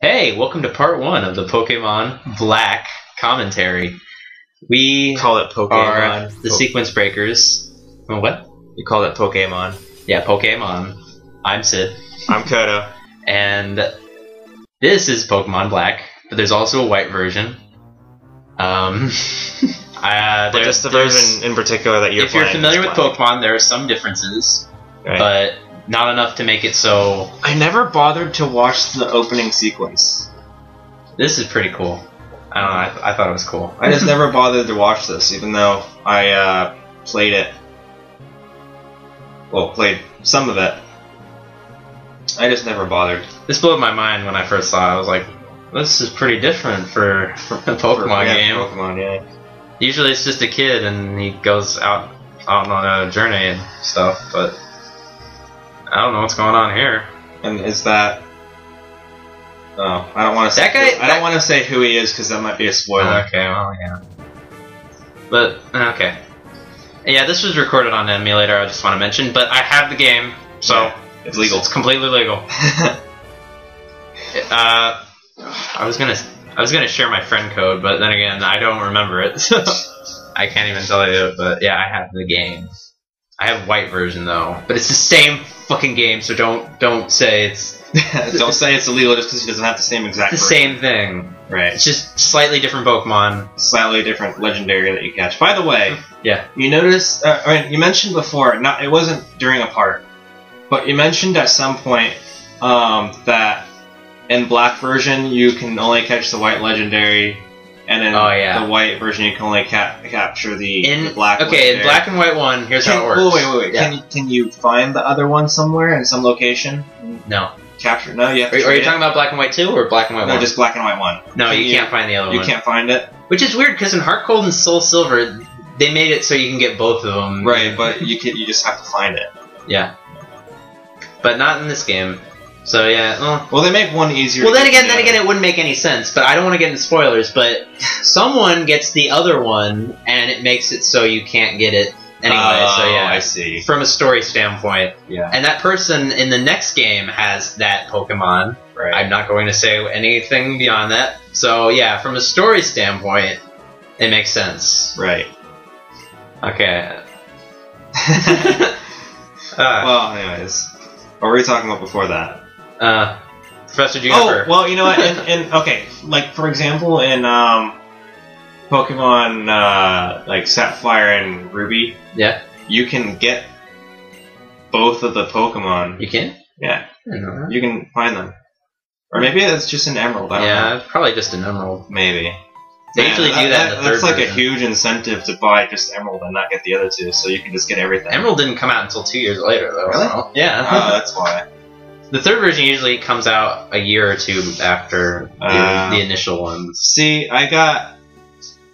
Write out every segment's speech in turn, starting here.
Hey, welcome to part 1 of the Pokemon Black commentary. We call it Pokemon. are the TheSequenceBreakers. What? You call it Pokemon. Yeah, Pokemon. I'm Sid. I'm Kodo. And this is Pokemon Black, but there's also a white version. Just the version in particular that you're playing. If you're familiar with Pokemon, there are some differences, right, but not enough to make it so... I never bothered to watch the opening sequence. This is pretty cool. I don't know, I thought it was cool. I just never bothered to watch this, even though I played it. Well, played some of it. I just never bothered. This blew my mind when I first saw it. I was like, this is pretty different for a Pokemon game. Pokemon, yeah. Usually it's just a kid and he goes out on a journey and stuff, but I don't know what's going on here. And is that... Oh, I don't want to say... That guy... I don't want to say who he is because that might be a spoiler. Okay, well, yeah. But, okay. Yeah, this was recorded on an emulator, I just want to mention, but I have the game, so... Yeah, it's legal. It's completely legal. I was gonna share my friend code, but then again, I don't remember it, so I can't even tell you. But yeah, I have the game. I have white version though, but it's the same fucking game, so don't say it's don't say it's illegal just because he doesn't have the same exact. It's the same thing, right? It's just slightly different Pokemon, slightly different legendary that you catch. By the way, yeah, you noticed? I mean, you mentioned before. It wasn't during a part, but you mentioned at some point that. In black version, you can only catch the white legendary, and in the white version, you can only capture the black. Okay, legendary. In black and white one, here's how it works. Oh, wait. Yeah. Can you find the other one somewhere in some location? No. Capture? No, you have to. Are you talking about black and white 2 or black and white 1? No, just black and white 1. No, you can't find the other one. You can't find it? Which is weird, because in Heart Gold and Soul Silver, they made it so you can get both of them. Right, but you just have to find it. Yeah. But not in this game. So yeah, well, they make one easier. Well, then again, it wouldn't make any sense. But I don't want to get into spoilers. But someone gets the other one, and it makes it so you can't get it anyway. So yeah, I see. From a story standpoint, yeah. And that person in the next game has that Pokemon. Right. I'm not going to say anything beyond that. So yeah, from a story standpoint, it makes sense. Right. Okay. Well, anyways, what were we talking about before that? Professor Juniper. Oh, well, you know what? Okay, like for example, in Pokemon like Sapphire and Ruby, yeah, you can get both of the Pokemon. You can? Yeah, you can find them, or maybe it's just an Emerald. I don't know. It's probably just an Emerald. Maybe. They usually do that in the third That's like version. a huge incentive to buy just Emerald and not get the other two, so you can just get everything. Emerald didn't come out until 2 years later, though. Really? So, yeah. Oh, that's why. The third version usually comes out a year or two after the initial ones. See, I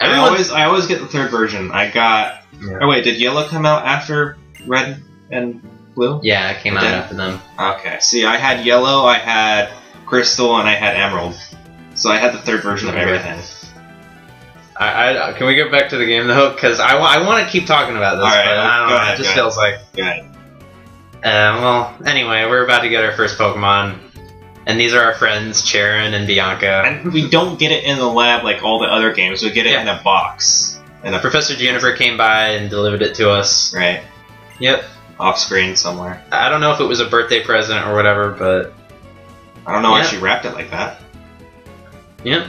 always get the third version. I got. Yeah. Oh wait, did Yellow come out after Red and Blue? Yeah, it came out after them. Okay. See, I had Yellow, I had Crystal, and I had Emerald. So I had the third version of everything. Can we get back to the game though? Because I want to keep talking about this, all right, but I don't know. Ahead, it just feels like. Go ahead. Well, anyway, we're about to get our first Pokemon, and these are our friends, Charon and Bianca. And we don't get it in the lab like all the other games. We get it in a box. Professor Juniper came by and delivered it to us. Right. Yep. Off screen somewhere. I don't know if it was a birthday present or whatever, but I don't know why she wrapped it like that. Yep.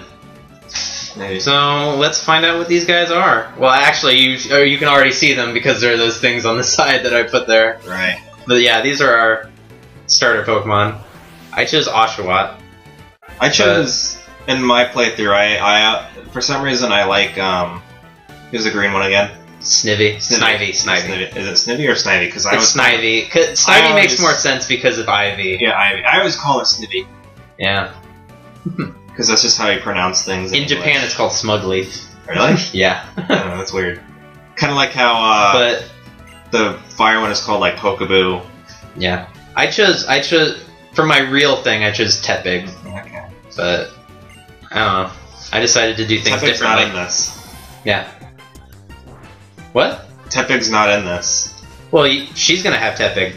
Maybe. So let's find out what these guys are. Well, actually, you can already see them because there are those things on the side that I put there. Right. But yeah, these are our starter Pokemon. I chose Oshawott. I chose in my playthrough. I for some reason I like who's the green one again? Snivy. Snivy. Is it Snivy or Snivy? Because it's Snivy. Snivy makes more sense because of Ivy. Yeah, Ivy. I always call it Snivy. Yeah. Because that's just how you pronounce things. In Japan, it's called Smugleaf. Really? Yeah. I don't know, that's weird. Kind of like how but the fire one is called like Pokaboo. Yeah. I chose for my real thing. I chose Tepig. Okay. But I don't know. I decided to do things Tepig's differently. not in this. Yeah. What? Tepig's not in this. Well, she's gonna have Tepig.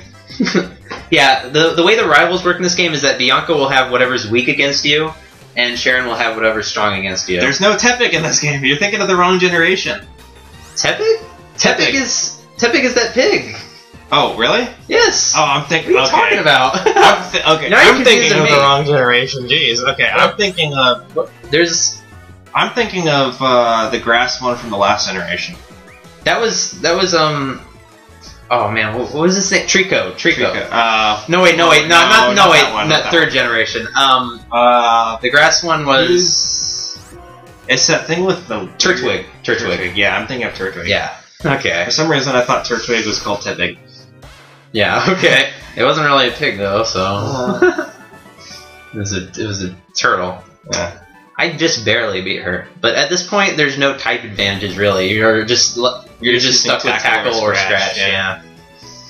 Yeah, the way the rivals work in this game is that Bianca will have whatever's weak against you, and Sharon will have whatever's strong against you. There's no Tepig in this game. You're thinking of the wrong generation. Tepig? Tepig is that pig. Oh, really? Yes. Oh, I'm thinking. What are you talking about? Okay, Now you're I'm thinking of confusing the me. wrong generation. Jeez. Okay, I'm thinking of the grass one from the last generation. That was oh man, what was his name? Trico. No wait, not third generation. The grass one was it's that thing with the Turtwig. Yeah, I'm thinking of Turtwig. Yeah. Okay. For some reason, I thought Turtwig was called Tepig. Yeah. Okay. It wasn't really a pig though, so it was a turtle. Yeah. I just barely beat her, but at this point, there's no type advantages really. You're just stuck with tackle or scratch. Yeah.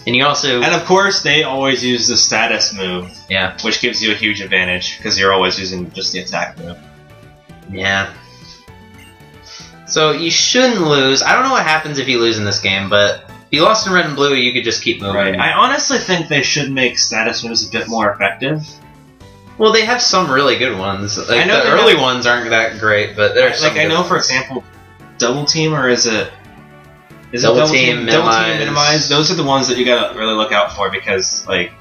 And you also and of course they always use the status move. Yeah. Which gives you a huge advantage because you're always using just the attack move. Yeah. So you shouldn't lose. I don't know what happens if you lose in this game, but if you lost in red and blue, you could just keep moving. Right. I honestly think they should make status moves a bit more effective. Well, they have some really good ones. Like, I know the early ones aren't that great, but there's like I know, for example, double team, or is it double team, minimize? Those are the ones that you gotta really look out for because like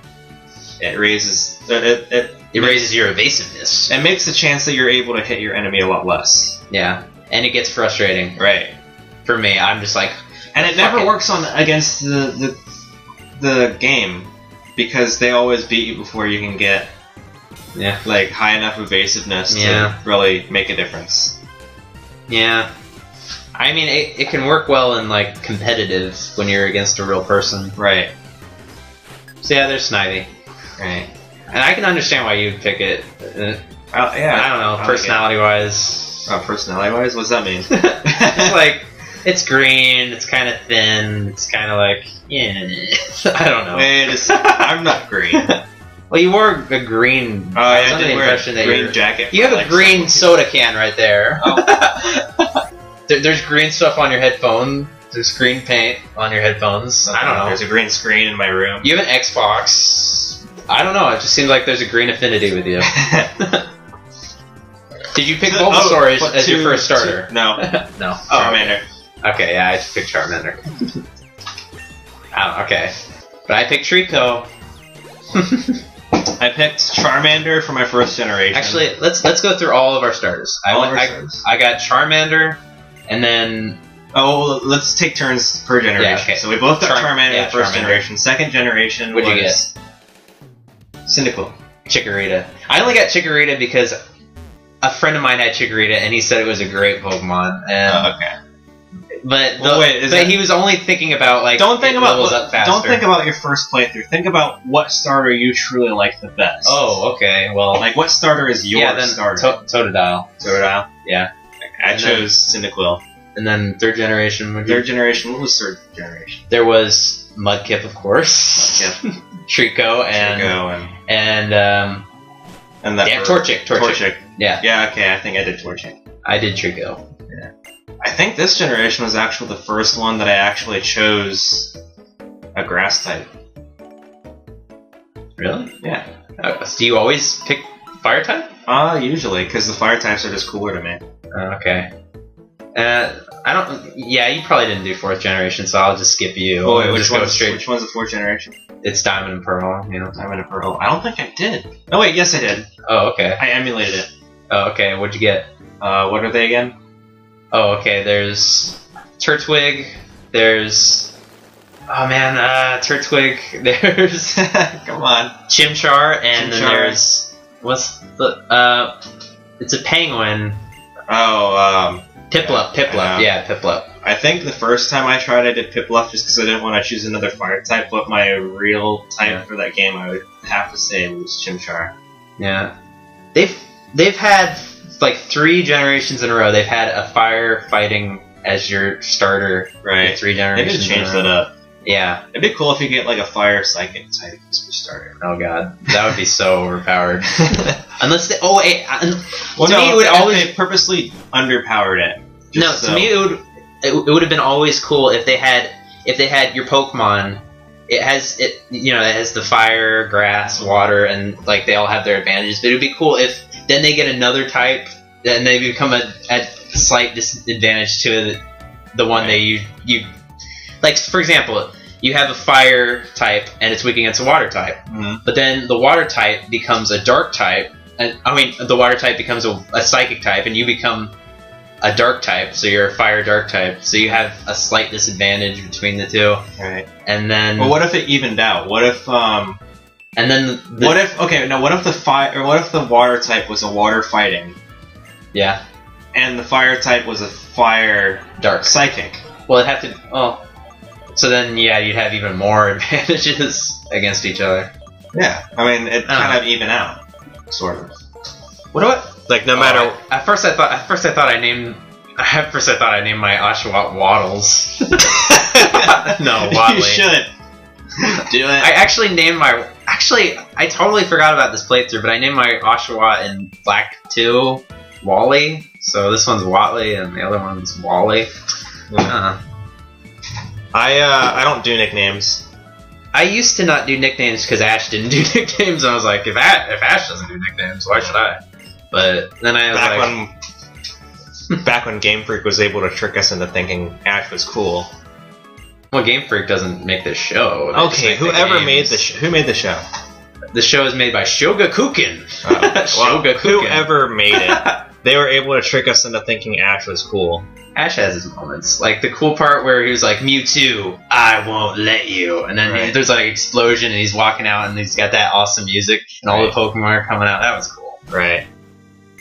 it raises it raises your evasiveness. It makes the chance that you're able to hit your enemy a lot less. Yeah, and it gets frustrating. Right. For me, I'm just like, and it never works on against the game because they always beat you before you can get like high enough evasiveness to really make a difference. Yeah. I mean, it can work well in like competitive when you're against a real person. Right. So yeah, there's Snivy. Right. And I can understand why you'd pick it. Yeah. I don't know, personality-wise. Oh, personality-wise? What does that mean? It's like, it's green, it's kind of thin, it's kind of like, I don't know. Wait a second, I'm not green. Well, you wore a green. I did wear a green jacket. You have a green soda can right there. Oh. There's green stuff on your headphone. There's green paint on your headphones. I don't know. There's a green screen in my room. You have an Xbox. I don't know. It just seems like there's a green affinity with you. Did you pick Bulbasaur as your first starter? No. No. Charmander. Okay, yeah, I just picked Charmander. Oh, okay. But I picked Trico. I picked Charmander for my first generation. Actually, let's go through all of our starters. I got Charmander, and then let's take turns per generation. Yeah, okay. So we both got Charmander first generation. Second generation What'd you get? Cyndaquil. Chikorita. I only got Chikorita because a friend of mine had Chikorita, and he said it was a great Pokemon. And okay. But he was only thinking about like don't think about your first playthrough. Think about what starter you truly like the best. Oh, okay. Well, like what starter is your starter? Totodile. Totodile. Yeah. I chose Cyndaquil. And then third generation. What was third generation? There was Mudkip, of course. Mudkip. Trico and that Torchic. Yeah. Yeah. Okay. I think I did Torchic. I did Trico. Yeah. I think this generation was actually the first one that I actually chose a grass type. Really? Yeah. Do you always pick fire type? Usually, because the fire types are just cooler to me. Okay. I don't. Yeah, you probably didn't do fourth generation, so I'll just skip you. Oh, wait, which one's the fourth generation? It's Diamond and Pearl. You know, Diamond and Pearl. I don't think I did. Oh wait, yes I did. Oh, okay. I emulated it. Oh, okay. What'd you get? What are they again? Oh, okay. There's Turtwig. There's Turtwig. There's come on, Chimchar, and then there's it's a penguin. Oh, Piplup. Yeah, Piplup. I think the first time I tried, I did Piplup just because I didn't want to choose another fire type. But my real type for that game, I would have to say, was Chimchar. Yeah, they've had like 3 generations in a row. They've had a fire fighting as your starter. Right. 3 generations. They did change that up. Yeah. It'd be cool if you get like a fire psychic type as your starter. Oh god, that would be so overpowered. Unless they. They purposely underpowered it. To me it would have been always cool if they had your Pokemon. It has the fire, grass, water, and like they all have their advantages. But it would be cool if then they get another type, and they become a slight disadvantage to the one that you like. For example, you have a fire type and it's weak against a water type, but then the water type becomes a dark type. The water type becomes a psychic type, and you become a dark type, so you're a fire dark type. So you have a slight disadvantage between the two. Right. And then, well, what if it evened out? What if and then what if the water type was a water fighting? Yeah. And the fire type was a fire dark psychic. Well, it'd have to. Oh. So then, yeah, you'd have even more advantages against each other. Yeah. I mean, it kind of even out, sort of. What do I? Like, no matter. At first I thought I named my Oshawott Waddles. No, Waddly. You should do it. I actually named my. Actually, I totally forgot about this playthrough, but I named my Oshawott in Black 2 Wally. So this one's Watley, and the other one's Wally. I don't do nicknames. I used to not do nicknames because Ash didn't do nicknames, and I was like, if Ash doesn't do nicknames, why should I? But then I was back when Game Freak was able to trick us into thinking Ash was cool. Well, Game Freak doesn't make the show. Okay, whoever made the who made the show? The show is made by Shogakukan. Shogakukan. Whoever made it, they were able to trick us into thinking Ash was cool. Ash has his moments. Like the cool part where he was like, Mewtwo, I won't let you. And then there's like an explosion and he's walking out and he's got that awesome music and all the Pokemon are coming out. That was cool. Right.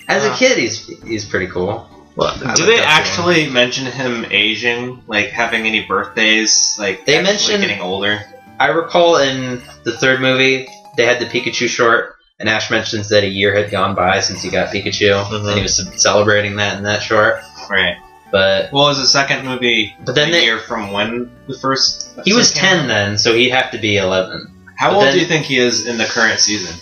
As a kid, he's pretty cool. Well, do they actually mention him aging? Like having any birthdays? Like they mentioned getting older? I recall in the third movie, they had the Pikachu short and Ash mentions that a year had gone by since he got Pikachu and he was celebrating that in that short. Right. But well, was the second movie a year from when the first? He was 10 then, so he'd have to be 11. How old do you think he is in the current season?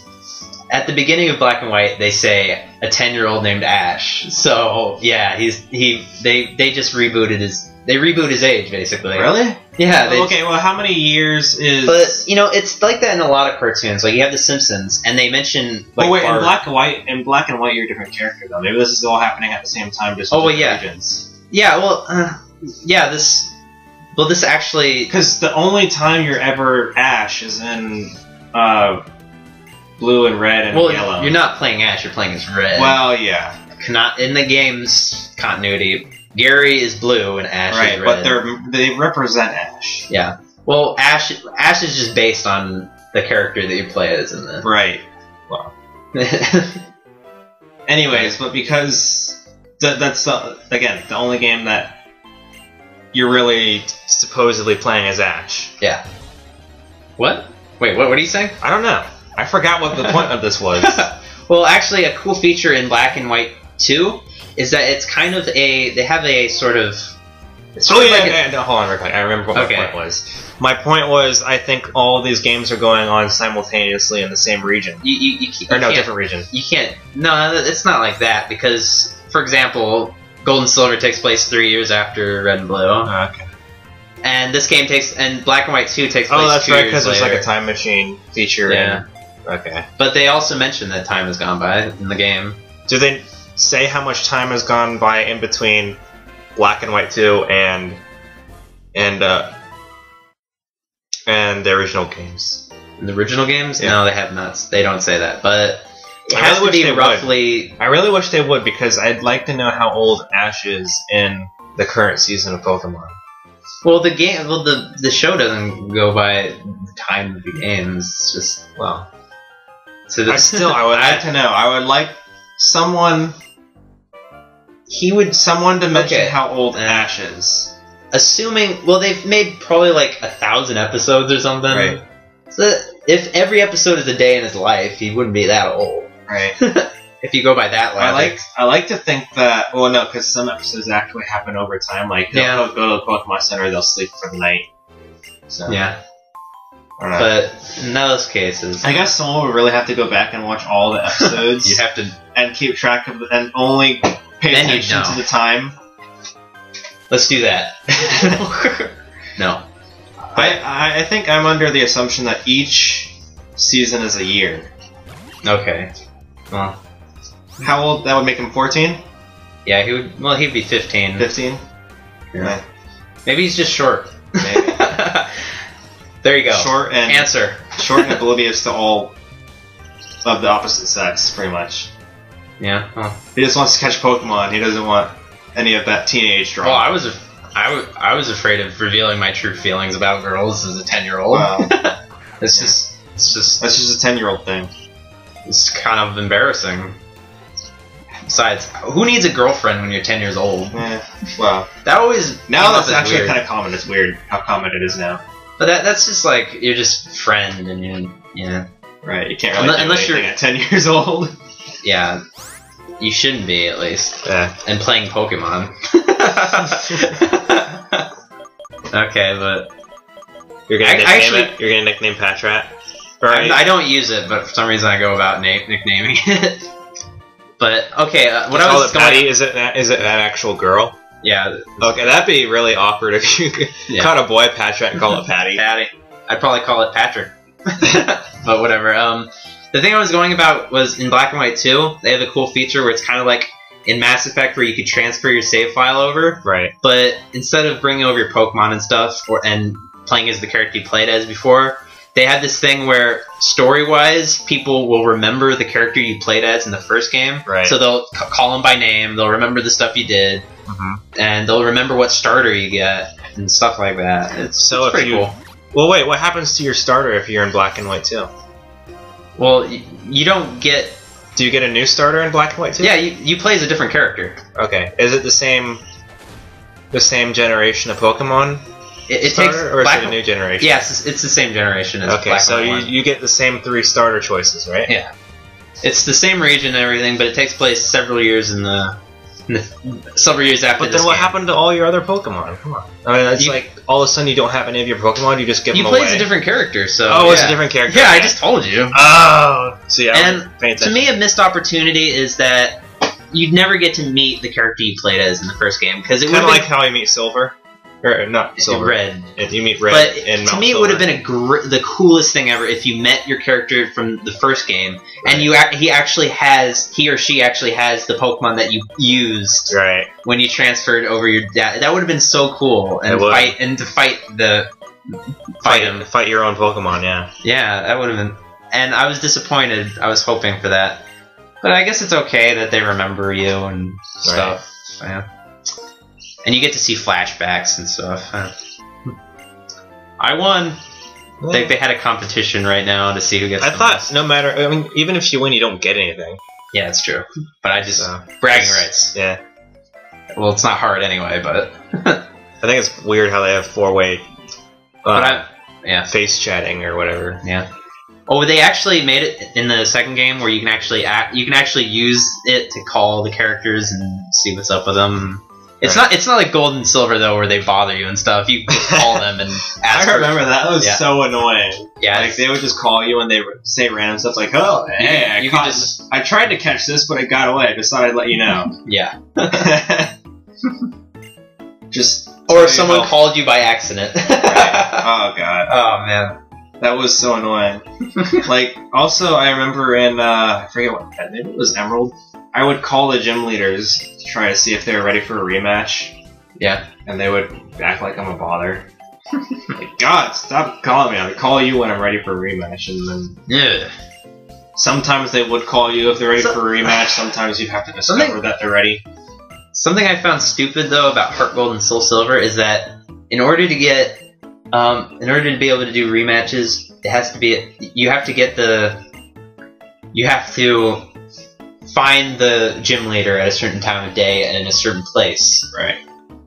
At the beginning of Black and White, they say a 10-year-old named Ash. So yeah, they just rebooted his age basically. Really? Yeah. Okay. Well, how many years is? But it's like that in a lot of cartoons. Like you have The Simpsons, and they mention. Like, wait, in Black and White, you're a different character though. Maybe this is all happening at the same time, just with regions. Yeah, well, this actually... Because the only time you're ever Ash is in blue and red and yellow. You're not playing Ash, you're playing as Red. Well, yeah. In the game's continuity, Gary is blue and Ash is red. But they represent Ash. Yeah. Well, Ash is just based on the character that you play as in the... Right. Well. Anyways, but because... That's the only game that you're really supposedly playing as Ash. Yeah. What? Wait, what are you saying? I don't know. I forgot what the point of this was. Well, actually, a cool feature in Black and White 2 is that it's kind of they have a sort of... Hold on real quick. I remember what my point was. My point was, I think all these games are going on simultaneously in the same region. Different region. You can't... No, it's not like that, because... For example, Gold and Silver takes place 3 years after Red and Blue. Okay. And this game and Black and White 2 takes place 2 years later. Oh, that's right, because there's like a time machine feature. Yeah. Okay. But they also mention that time has gone by in the game. Do they say how much time has gone by in between Black and White 2 and the original games? In the original games? Yeah. No, they have not. They don't say that, but... It has to be roughly... I really wish they would, because I'd like to know how old Ash is in the current season of Pokemon. Well, the show doesn't go by the time of the games. It's just, well... So I would like to know. I would like someone to mention how old Ash is. Assuming... Well, they've made probably like 1,000 episodes or something. Right. So if every episode is a day in his life, he wouldn't be that old. Right. If you go by that logic. I like to think that... Well, no, because some episodes actually happen over time. Like, they'll go to the Pokemon Center, they'll sleep for the night. So, yeah. I don't know. But in those cases... I guess someone would really have to go back and watch all the episodes. You'd have to... And keep track of... And only pay attention to the time. Let's do that. No. I think I'm under the assumption that each season is a year. Okay. Well, How old? That would make him 14? Yeah, he would. Well, he'd be 15. 15? Yeah. Maybe he's just short. Maybe. There you go. Short and answer. Short and oblivious to all of the opposite sex, pretty much. Yeah. Well. He just wants to catch Pokemon. He doesn't want any of that teenage drama. Well, I was afraid of revealing my true feelings about girls as a 10-year-old. Wow. It's just That's just a 10-year-old thing. It's kind of embarrassing. Besides, who needs a girlfriend when you're 10 years old? Well, that always now that's actually kind of common. It's weird how common it is now. But that's just like you're just friend and you right. You can't really unless you're at 10 years old. Yeah, you shouldn't be at least. Yeah. And playing Pokemon. Okay, but you're gonna nickname it. You're gonna nickname Patrat. Right. I don't use it, but for some reason I go about nicknaming it. But okay, what I was Patty, is it an actual girl? Yeah. Okay, that'd be really awkward if you caught a boy Patrat and call it Patty. Patty. I'd probably call it Patrick. But whatever. The thing I was going about was in Black and White 2, they have a cool feature where it's kind of like in Mass Effect where you could transfer your save file over. Right. But instead of bringing over your Pokemon and stuff and playing as the character you played as before, they had this thing where, story-wise, people will remember the character you played as in the first game. Right. So they'll call him by name, they'll remember the stuff you did, and they'll remember what starter you get, and stuff like that. It's pretty cool. Well, wait, what happens to your starter if you're in Black and White 2? Well, you don't get... Do you get a new starter in Black and White 2? Yeah, you play as a different character. Okay. Is it the same generation of Pokemon? It starter, takes or is it a new generation? Yes, it's the same generation as okay, Black so and White. you get the same 3 starter choices, right? Yeah. It's the same region and everything, but it takes place several years several years after. But then what happened to all your other Pokemon? Come on. I mean, it's like all of a sudden you don't have any of your Pokemon. You just give them away. You play as a different character, so. Oh, it's a different character. Yeah, I just told you. Oh. See, and to me, a missed opportunity is that you'd never get to meet the character you played as in the first game because it would kind of like how I meet Silver. Or not Silver. Red. If you meet Red but in Mount to me, Silver. it would have been the coolest thing ever if you met your character from the first game, and he or she actually has the Pokemon that you used when you transferred over your dad. That would have been so cool, and fight your own Pokemon. Yeah. Yeah, that would have been. And I was disappointed. I was hoping for that, but I guess it's okay that they remember you and stuff. Right. Yeah. And you get to see flashbacks and stuff. I won. Yeah. They had a competition right now to see who gets. I thought no matter. I mean, even if you win, you don't get anything. Yeah, it's true. But I just bragging rights. Yeah. Well, it's not hard anyway, but I think it's weird how they have 4-way. Face chatting or whatever. Yeah. Oh, they actually made it in the second game where you can actually use it to call the characters and see what's up with them. It's not like Gold and Silver though, where they bother you and stuff. You can call them and ask. I remember that was so annoying. Yeah, like they would just call you and they would say random stuff like, "Oh, hey, I tried to catch this, but it got away. I just thought I'd let you know." Yeah. Just or if someone called you by accident. Oh god. Oh man. That was so annoying. Like, also, I remember in, I forget what, maybe it was Emerald, I would call the gym leaders to try to see if they were ready for a rematch. Yeah. And they would act like I'm a bother. Like, God, stop calling me. I'll call you when I'm ready for a rematch. And then... Yeah. Sometimes they would call you if they're ready for a rematch. Sometimes you have to discover that they're ready. Something I found stupid, though, about Heart Gold and Soul Silver is that in order to be able to do rematches, it has to be you have to find the gym leader at a certain time of day and in a certain place. Right.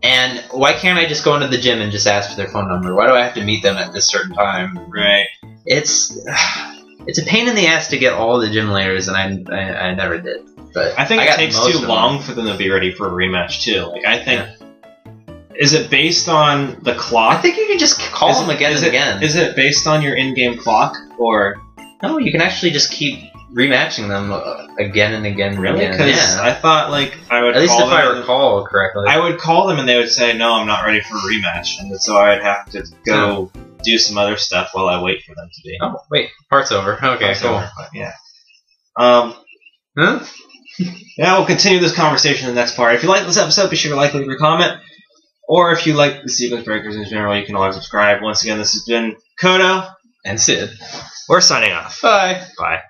And why can't I just go into the gym and just ask for their phone number? Why do I have to meet them at this certain time? Right. It's a pain in the ass to get all the gym leaders, and I never did. But I think it takes too long for them to be ready for a rematch too. Like I think. Yeah. Is it based on the clock? I think you can just call them again and again. Is it based on your in-game clock, or...? No, you can actually just keep rematching them again and again. Really? Because I thought, like, I would at least if I recall correctly. I would call them and they would say, no, I'm not ready for a rematch. And so I'd have to go do some other stuff while I wait for them to be. Oh, wait. Part's over. Okay, cool. Over, but yeah. Huh? Yeah, we'll continue this conversation in the next part. If you like this episode, be sure to like, leave a comment. Or if you like the Sequence Breakers in general, you can always subscribe. Once again, this has been Kodo And Sid. We're signing off. Bye. Bye.